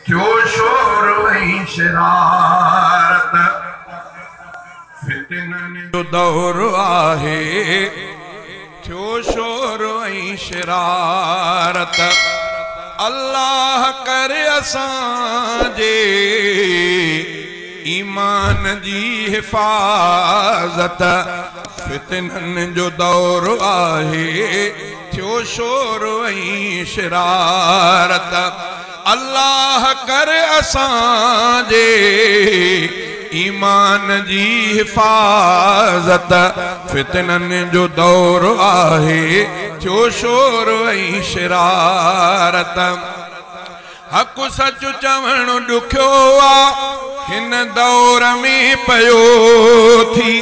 थियो शोर ऐं शरारत फितननि जो दौर आहे थियो शोर ऐं शरारत अल्लाह करे असांजे ईमान जी हिफाज़त फितननि जो दौर आहे थियो शोर ऐं शरारत अल्लाह करे असांजे ईमान जी हिफाज़त फितननि जो दौर आहे थियो शोर ऐं शरारत हक़ सच चवण ॾुखियो आ हिन दौर में पयो थी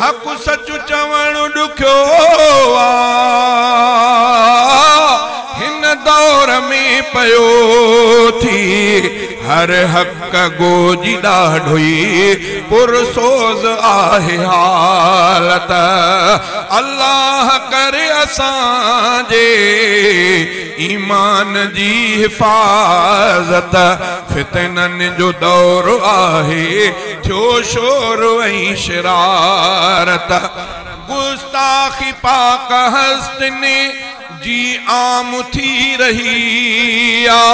हक़ सच चवण ॾुखियो आ हिन दौर में पयो थी हर हक़ गोजी ॾाढोई पुरसोज़ आहे हालत अल्लाह करे असांजे ईमान जी हिफाज़त फितननि जो दौर आहे थियो शोर ऐं शरारत गुस्ताखी पाक हस्तने जी आम थी रही आ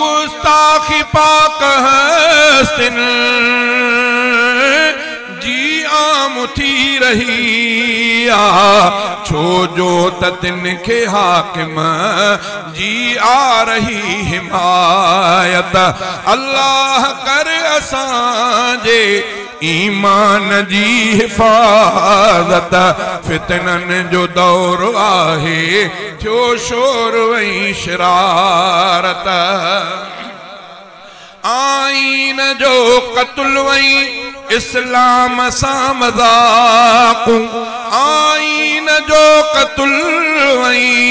गुस्ताखी पाक हस्तन जी आम थी रही आ छो जो तिनखे हाकिम जी आ रही हिमायत अल्लाह कर असांजे ईमान जी हिफाज़त फितननि जो दौर आहे थियो शोर ऐं शरारत आईन जो क़त्ल ऐं इस्लाम सां मज़ाक़ आईन जो क़त्ल ऐं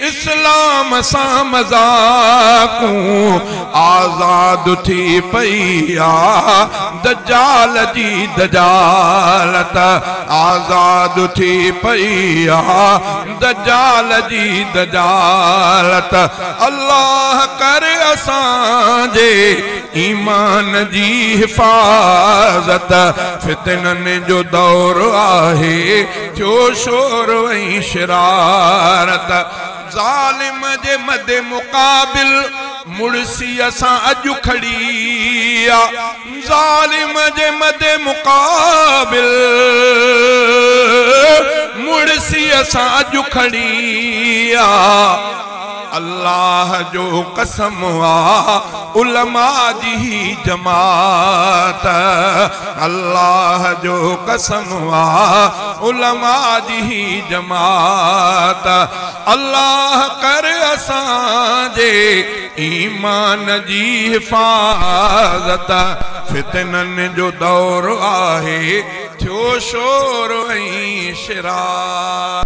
इस्लाम सां मज़ाक़ आज़ाद थी पई आ दज्जाल जी दजालत आज़ाद थी पई आ दज्जाल जी दजालत अल्लाह कर असांजे ईमान जी हिफाज़त फितननि जो दौर आहे थियो शोर ऐं शरारत ज़ालिम जे मदे मुक़ाबिल मुड़सी असां अॼु खड़ी आ ज़ालिम जे मदे मुक़ाबिल मुड़सी असां अॼु खड़ी आ अल्लाह जो कसम आ उलमा जी जमात अल्लाह जो कसम आ उलमा जी जमात अल्लाह कर असांजे ईमान जी हिफाज़त फितननि जो दौर आहे थियो शोर ऐं शरारत।